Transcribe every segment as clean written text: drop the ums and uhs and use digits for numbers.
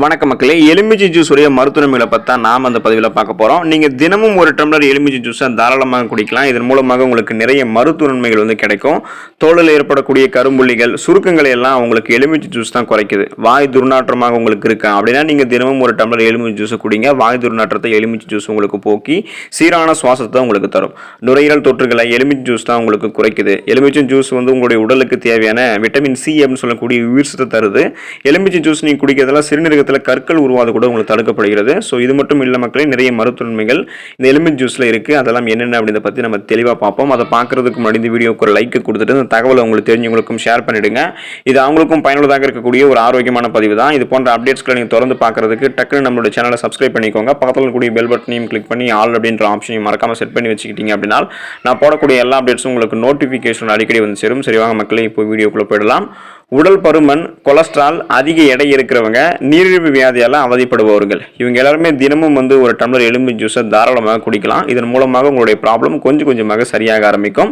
வணக்க மக்களே, எலுமிச்சை ஜூஸ் உடைய மருத்துவமைகளை பற்றி தான் நாம் அந்த பதிவில் பார்க்க போகிறோம். நீங்கள் தினமும் ஒரு டம்ளர் எலுமிச்சை ஜூஸை தாராளமாக குடிக்கலாம். இதன் மூலமாக உங்களுக்கு நிறைய மருத்துவ நன்மைகள் கிடைக்கும். தோலில் ஏற்படக்கூடிய கரும்புள்ளிகள், சுருக்கங்களை எல்லாம் உங்களுக்கு எலுமிச்சை ஜூஸ் தான் குறைக்குது. வாய் துர்நாற்றமாக உங்களுக்கு இருக்கா அப்படின்னா நீங்கள் தினமும் ஒரு டம்ளர் எலுமிச்சை ஜூஸை குடிங்க. வாய் துர்நாற்றத்தை எலுமிச்சை ஜூஸ் உங்களுக்கு போக்கி சீரான சுவாசத்தை உங்களுக்கு தரும். நுரையீரல் தொற்றுகளை எலுமிச்சை ஜூஸ் தான் உங்களுக்கு குறைக்குது. எலுமிச்சை ஜூஸ் உங்களுடைய உடலுக்கு தேவையான விட்டமின் சி அப்படின்னு சொல்லக்கூடிய உயிர்சத்தை தருது. எலுமிச்சை ஜூஸ் நீங்கள் குடிக்கிறதுல சிறுநீரக கற்கள் உருவாது கூட உங்களுக்கு தடுக்கப்படுகிறது. ஸோ இது மட்டும் இல்லை மக்களே, நிறைய மருத்துவ நன்மைகள் இந்த எலுமிச்சை ஜூஸில் இருக்குது. அதெல்லாம் என்னென்ன அப்படின்றத பற்றி நம்ம தெளிவாக பார்ப்போம். அதை பார்க்குறதுக்கு முன்னாடி இந்த வீடியோக்கு ஒரு லைக் கொடுத்துட்டு இந்த தகவலை உங்களுக்கு தெரிஞ்சவங்களுக்கும் ஷேர் பண்ணிவிடுங்க. இது அவங்களுக்கும் பயனுள்ளதாக இருக்கக்கூடிய ஒரு ஆரோக்கியமான பதிவு தான். இது போன்ற அப்டேட்ஸ்களை நீங்கள் தொடர்ந்து பார்க்குறதுக்கு டக்குன்னு நம்மளோட சேனலை சப்ஸ்கிரைப் பண்ணிக்கோங்க. பக்கத்தில் இருக்கக்கூடிய பெல் பட்டனையும் கிளிக் பண்ணி ஆல் அப்படின்ற ஆப்ஷனையும் மறக்காமல் செட் பண்ணி வச்சுக்கிட்டீங்க அப்படின்னா நான் போடக்கூடிய எல்லா அப்டேட்ஸும் உங்களுக்கு நோட்டிஃபிகேஷன் அடிக்கடி வந்து சேரும். சரிவாங்க மக்களே, இப்போ வீடியோக்குள்ளே போயிடலாம். உடல் பருமன், கொலஸ்ட்ரால், அதிக எடை இருக்கிறவங்க, நீரிழிவு வியாதியால் அவதிப்படுபவர்கள், இவங்க எல்லாருமே தினமும் ஒரு டம்ளர் எலுமிச்சை ஜூஸை தாராளமாக குடிக்கலாம். இதன் மூலமாக உங்களுடைய ப்ராப்ளம் கொஞ்சம் கொஞ்சமாக சரியாக ஆரம்பிக்கும்.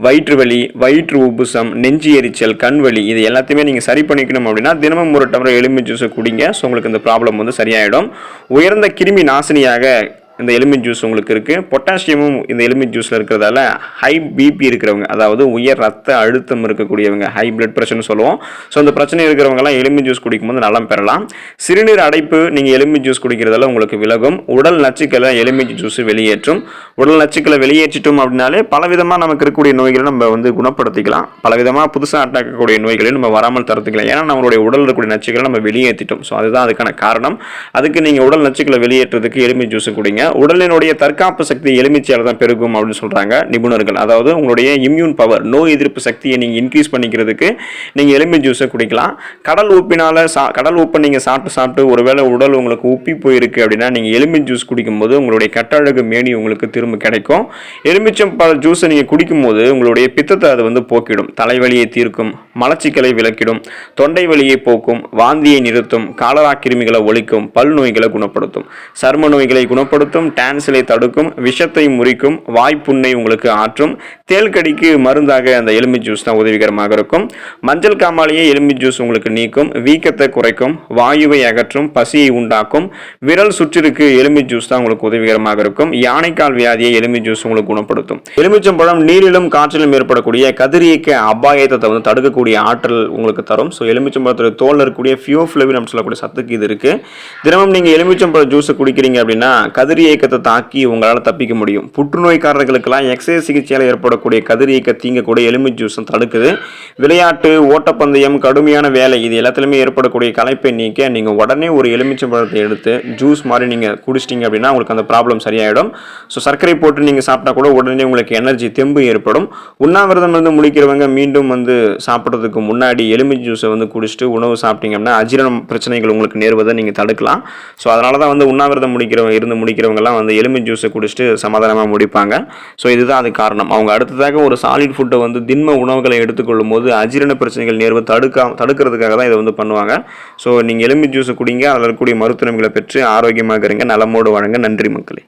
வயிற்று வலி, வயிற்று உப்புசம், நெஞ்சு எரிச்சல், கண் வலி, இது எல்லாத்தையுமே நீங்கள் சரி பண்ணிக்கணும் அப்படின்னா தினமும் ஒரு டம்ளர் எலுமிச்சை ஜூஸை குடிங்க. ஸோ உங்களுக்கு இந்த ப்ராப்ளம் சரியாயிடும். உயர்ந்த கிருமி நாசினியாக இந்த எலுமிச்சை ஜூஸ் உங்களுக்கு இருக்குது. பொட்டாசியமும் இந்த எலுமிச்சை ஜூஸில் இருக்கிறதால ஹை பிபி இருக்கிறவங்க, அதாவது உயர் ரத்த அழுத்தம் இருக்கக்கூடியவங்க, ஹை பிளட் ப்ரெஷர்னு சொல்லுவோம். ஸோ அந்த பிரச்சனை இருக்கிறவங்கலாம் எலுமிச்சை ஜூஸ் குடிக்கும்போது நலம் பெறலாம். சிறுநீர் அடைப்பு நீங்கள் எலுமிச்சை ஜூஸ் குடிக்கிறதால உங்களுக்கு விலகும். உடல் நச்சுக்களை எலுமிச்சை ஜூஸ் வெளியேற்றும். உடல் நச்சுக்களை வெளியேற்றிட்டோம் அப்படின்னாலே பலவிதமாக நமக்கு இருக்கக்கூடிய நோய்களை நம்ம குணப்படுத்திக்கலாம். பலவிதமாக புதுசாக அட்டாக்கக்கூடிய நோய்களை நம்ம வராமல் தடுத்துக்கலாம். ஏன்னா நம்மளுடைய உடல் இருக்கக்கூடிய நச்சுக்களை நம்ம வெளியேற்றிட்டோம். ஸோ அதுதான் அதுக்கான காரணம். அதுக்கு நீங்கள் உடல் நச்சுக்களை வெளியேற்றதுக்கு எலுமிச்சை ஜூஸ் குடிங்க. உடலினுடைய தற்காப்பு சக்தி எலுமிச்சையால் தான் பெருகும் அப்படின்னு சொல்றாங்க நிபுணர்கள். அதாவது உங்களுடைய இம்யூன் பவர், நோய் எதிர்ப்பு சக்தியை நீங்க இன்க்ரீஸ் பண்ணிக்கிறதுக்கு நீங்க எலுமிச்சை ஜூஸை குடிக்கலாம். கடல் உப்பை நீங்க சாப்பிட்டு ஒருவேளை உடல் உங்களுக்கு உப்பி போயிருக்கு அப்படின்னா நீங்க எலுமிச்சை ஜூஸ் குடிக்கும்போது உங்களுடைய கட்டழகு மேனி உங்களுக்கு திரும்ப கிடைக்கும். எலுமிச்சம் ஜூஸை நீங்க குடிக்கும்போது உங்களுடைய பித்தத்தை அது போக்கிடும். தலைவலியை தீர்க்கும், மலச்சிக்கலை விலக்கிடும், தொண்டை வலியை போக்கும், வாந்தியை நிறுத்தும், காலரா கிருமிகளை ஒழிக்கும், பல் நோய்களை குணப்படுத்தும், சர்ம நோய்களை குணப்படுத்தும், டான்சிலை தடுக்கும், விஷத்தை முறிக்கும், வாய்ப்புண்ணை உங்களுக்கு ஆற்றும், தேல்கடிக்கு மருந்தாக அந்த எலுமிச்சை ஜூஸ் தான் உதவிகரமாக இருக்கும். மஞ்சள் காமாலையை எலுமிச்சை ஜூஸ் உங்களுக்கு நீக்கும், வீக்கத்தை குறைக்கும், வாயுவை அகற்றும், பசியை உண்டாக்கும், விரல் சுற்றிற்கு எலுமிச்சை ஜூஸ் தான் உங்களுக்கு உதவிகரமாக இருக்கும். யானைக்கால் வியாதியை எலுமிச்சை ஜூஸ் உங்களுக்கு குணப்படுத்தும். எலுமிச்சம்பழம் நீரிலும் காற்றிலும் ஏற்படக்கூடிய கதிரியக்க அபாயத்தை தடுக்கக்கூடிய ஆற்றல் உங்களுக்கு தரும். ஸோ எலுமிச்சம்பழத்துடைய தோல் இருக்கக்கூடிய ஃபியோஃப்ளவின் அப்படின்னு சொல்லக்கூடிய சத்துக்கு இது இருக்கு. தினமும் நீங்க எலுமிச்சம்பழம் ஜூஸை குடிக்கிறீங்க அப்படின்னா கதிர் இயக்கத்தை தாக்கி உங்களால் தப்பிக்க முடியும். புற்றுநோய்க்காரர்களுக்கெல்லாம் எக்ஸைஸ் சிகிச்சையால் ஏற்படக்கூடிய கதிர் இயக்க தீங்க கூட எலுமிச்சை ஜூஸ் தடுக்குது. விளையாட்டு, ஓட்டப்பந்தயம், கடுமையான வேலை, இது எல்லாத்துலேயுமே ஏற்படக்கூடிய களைப்பை நீக்க நீங்கள் உடனே ஒரு எலுமிச்சை பழத்தை எடுத்து ஜூஸ் மாதிரி நீங்கள் குடிச்சிட்டிங்க அப்படின்னா உங்களுக்கு அந்த ப்ராப்ளம் சரியாயிடும். ஸோ சர்க்கரை போட்டு நீங்கள் சாப்பிட்டா கூட உடனே உங்களுக்கு எனர்ஜி, தெம்பு ஏற்படும். உண்ணாவிரதம் முடிக்கிறவங்க மீண்டும் சாப்பிட்றதுக்கு முன்னாடி எலுமிச்சை ஜூஸை குடிச்சிட்டு உணவு சாப்பிட்டீங்க அப்படின்னா அஜீரணம் பிரச்சனைகள் உங்களுக்கு நேர்வதை நீங்கள் தடுக்கலாம். ஸோ அதனால தான் உண்ணாவிரதம் முடிக்கிறவங்கலாம் எலுமிச்சை ஜூஸை குடிச்சிட்டு சமாதானமாக முடிப்பாங்க. ஸோ இதுதான் அது காரணம். அவங்க அடுத்ததாக ஒரு சாலிட் ஃபுட்டை திண்ம உணவுகளை எடுத்துக்கொள்ளும் போது அஜீரண பிரச்சனைகள் நேர்வு தடுக்கிறதுக்காக தான் இதை பண்ணுவாங்க. ஸோ நீங்கள் எலுமிச்சை ஜூஸை குடிங்க. அதில் இருக்கக்கூடிய மருத்துவ நன்மைகளை பெற்று ஆரோக்கியமாக இருங்க, நலமோடு வாழுங்க. நன்றி மக்களே.